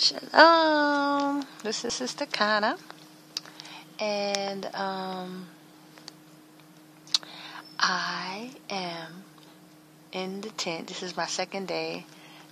Shalom. This is Sister Kana, and I am in the tent. This is my second day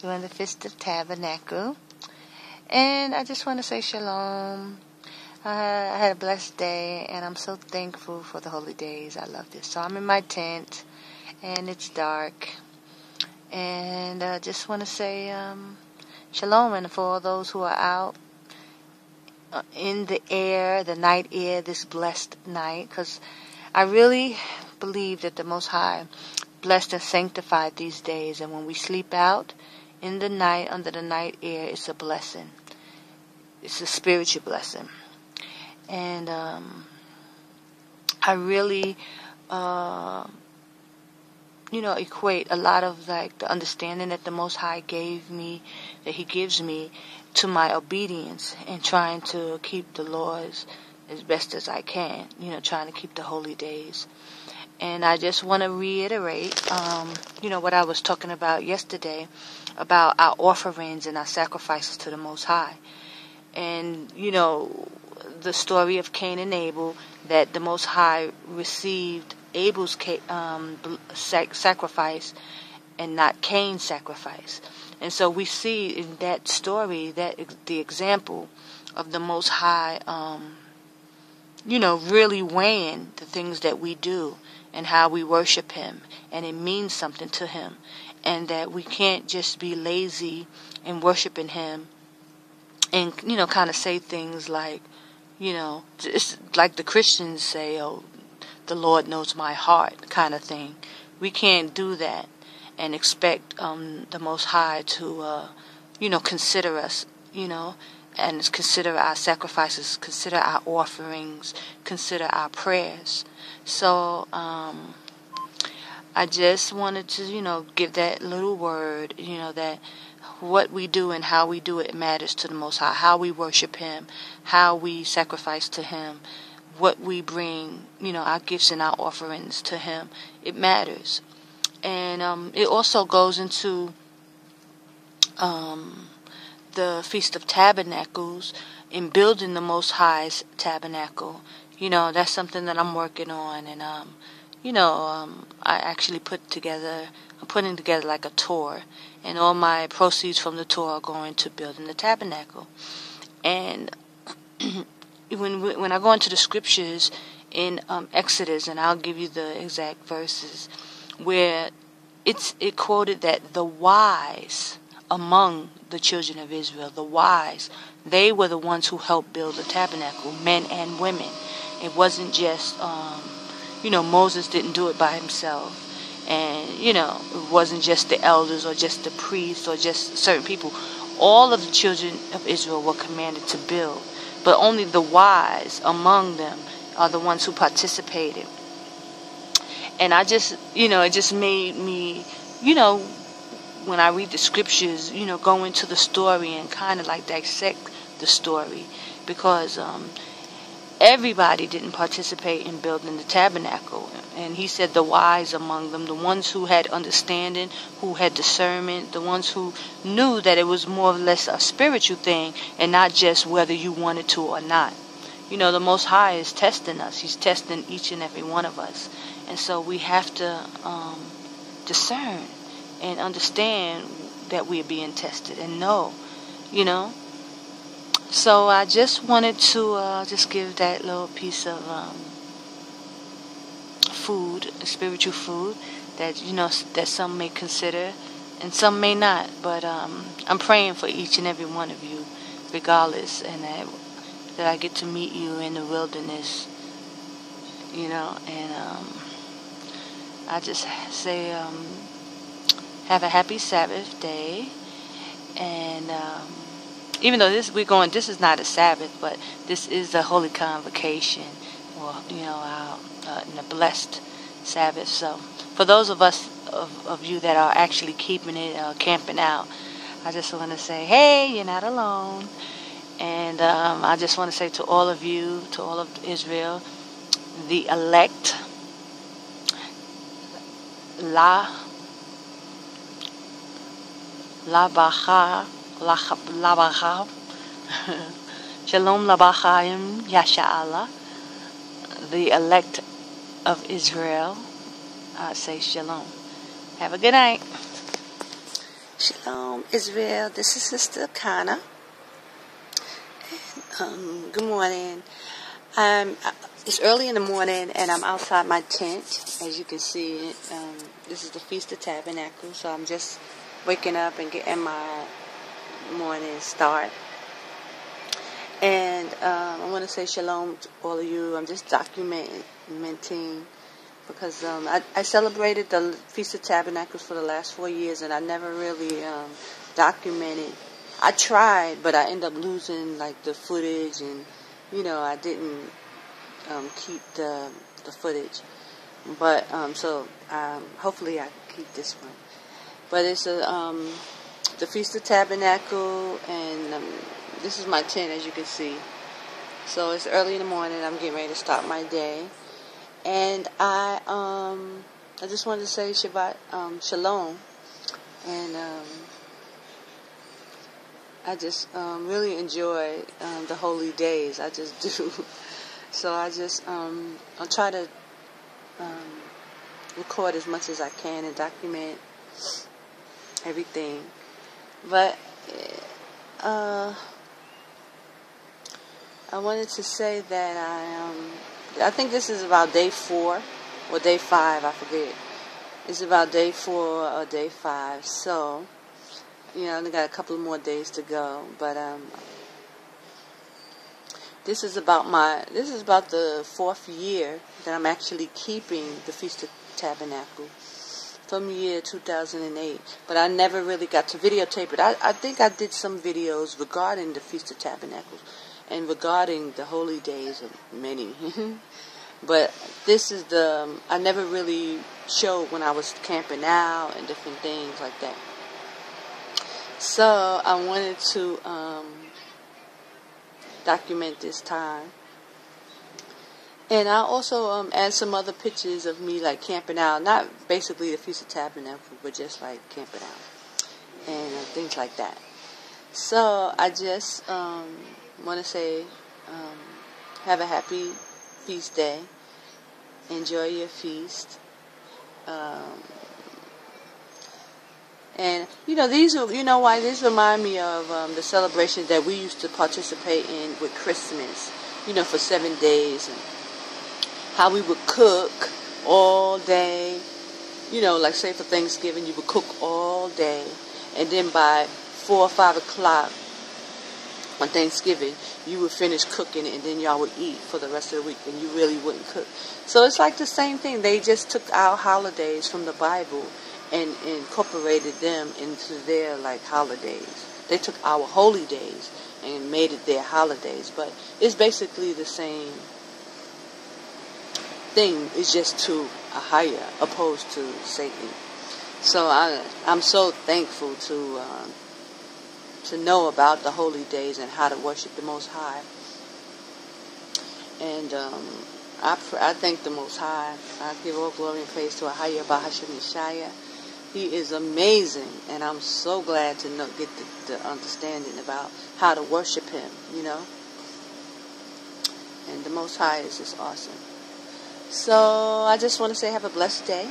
doing the Feast of Tabernacle, and I just want to say shalom. I had a blessed day, and I'm so thankful for the Holy Days. I love this. So I'm in my tent, and it's dark, and I just want to say shalom, and for all those who are out in the air, the night air, this blessed night, because I really believe that the Most High blessed and sanctified these days, and when we sleep out in the night, under the night air, it's a blessing. It's a spiritual blessing. And I really equate a lot of like the understanding that the Most High gave me, that He gives me, to my obedience and trying to keep the laws as best as I can, trying to keep the holy days. And I just want to reiterate, what I was talking about yesterday, about our offerings and our sacrifices to the Most High. And, the story of Cain and Abel, that the Most High received Abel's sacrifice and not Cain's sacrifice. And so we see in that story that the example of the Most High, really weighing the things that we do and how we worship Him, and it means something to Him, and that we can't just be lazy in worshiping Him and, kind of say things like, it's like the Christians say, oh, the Lord knows my heart kind of thing. We can't do that and expect the Most High to, consider us, and consider our sacrifices, consider our offerings, consider our prayers. So I just wanted to, give that little word, that what we do and how we do it matters to the Most High. How we worship Him, how we sacrifice to Him, what we bring, our gifts and our offerings to Him, it matters. And it also goes into the Feast of Tabernacles, in building the Most High's tabernacle. That's something that I'm working on, and I actually I'm putting together like a tour, and all my proceeds from the tour are going to building the tabernacle. And when I go into the scriptures in Exodus, and I'll give you the exact verses, where it quoted that the wise among the children of Israel, the wise, they were the ones who helped build the tabernacle, men and women. It wasn't just, Moses didn't do it by himself. And, it wasn't just the elders or just the priests or just certain people. All of the children of Israel were commanded to build. But only the wise among them are the ones who participated. And I just, it just made me, when I read the scriptures, go into the story and kind of like dissect the story. Because everybody didn't participate in building the tabernacle. And He said the wise among them, the ones who had understanding, who had discernment, the ones who knew that it was more or less a spiritual thing and not just whether you wanted to or not. The Most High is testing us. He's testing each and every one of us. And so we have to discern and understand that we're being tested and know, So I just wanted to just give that little piece of food, spiritual food, that that some may consider and some may not. But I'm praying for each and every one of you, regardless, and that I get to meet you in the wilderness, And I just say have a happy Sabbath day, and even though this is not a Sabbath, but this is a holy convocation, or in a blessed Sabbath. So for those of you that are actually keeping it, camping out, I just want to say, hey, you're not alone. And I just want to say to all of you, to all of Israel, the elect, La Baha Rawach. Shalom Labachayim Yashayah, the elect of Israel. I say shalom. Have a good night. Shalom Israel. This is Sister Kana. Good morning. It's early in the morning, and I'm outside my tent, as you can see. This is the Feast of Tabernacle, so I'm just waking up and getting my morning start. And I want to say shalom to all of you. I'm just documenting because I celebrated the Feast of Tabernacles for the last 4 years, and I never really documented. I tried, but I ended up losing like the footage, and I didn't keep the footage. But so hopefully I keep this one. But it's the Feast of Tabernacle, and this is my tent, as you can see. So it's early in the morning. I'm getting ready to start my day, and I just wanted to say Shabbat Shalom, and I just really enjoy the Holy Days. I just do. So I just I'll try to record as much as I can and document everything. But I wanted to say that I think this is about day 4 or day 5. I forget. It's about day 4 or day 5. So I only got a couple more days to go. But this is about the 4th year that I'm actually keeping the Feast of Tabernacle from year 2008. But I never really got to videotape it. I think I did some videos regarding the Feast of Tabernacles and regarding the Holy Days of many. But this is I never really showed when I was camping out and different things like that. So I wanted to document this time. And I also add some other pictures of me like camping out. Not basically the Feast of Tabernacle, but just like camping out. And things like that. So I just want to say have a happy feast day. Enjoy your feast. And these are why these remind me of the celebrations that we used to participate in with Christmas, for 7 days, and how we would cook all day. Like say for Thanksgiving, you would cook all day, and then by 4 or 5 o'clock on Thanksgiving, you would finish cooking, and then y'all would eat for the rest of the week, and you really wouldn't cook. So it's like the same thing. They just took our holidays from the Bible and incorporated them into their like holidays. They took our holy days and made it their holidays, but it's basically the same thing. It's just to AHAYAH opposed to Satan. So I'm so thankful to know about the holy days and how to worship the Most High. And I thank the Most High. I give all glory and praise to AHAYAH, Bahashem, Yashayah. He is amazing, and I'm so glad to get the understanding about how to worship Him, And the Most High is just awesome. So I just want to say have a blessed day,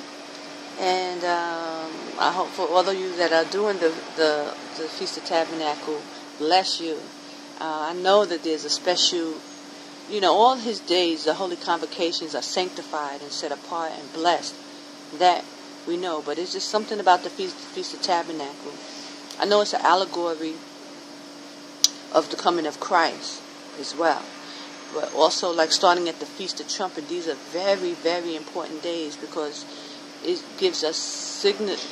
and I hope for all of you that are doing the Feast of Tabernacle, bless you. I know that there's a special, all His days, the holy convocations are sanctified and set apart and blessed. That we know, but it's just something about the Feast of Tabernacle. I know it's an allegory of the coming of Christ as well. But also, like starting at the Feast of Trumpet, these are very, very important days because it gives us signals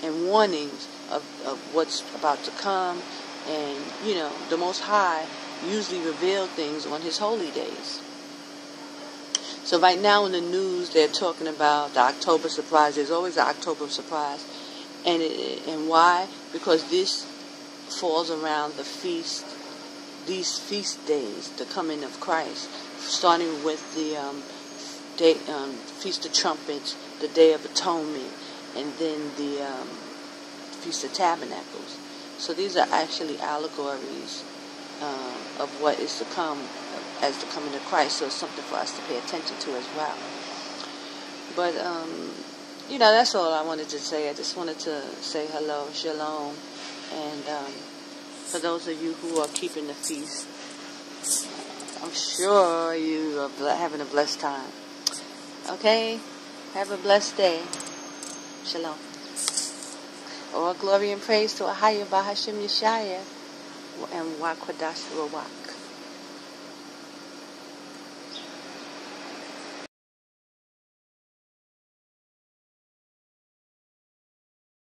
and warnings of what's about to come. And, the Most High usually reveal things on His holy days. So right now in the news, they're talking about the October surprise. There's always an October surprise. And why? Because this falls around these feast days, the coming of Christ, starting with the Feast of Trumpets, the Day of Atonement, and then the Feast of Tabernacles. So these are actually allegories of what is to come as the coming of Christ. So it's something for us to pay attention to as well. But, that's all I wanted to say. I just wanted to say hello, shalom. And for those of you who are keeping the feast, I'm sure you are having a blessed time. Okay? Have a blessed day. Shalom. All glory and praise to AHAYAH, Bahashem, Yashayah, and Qadash, Rawach.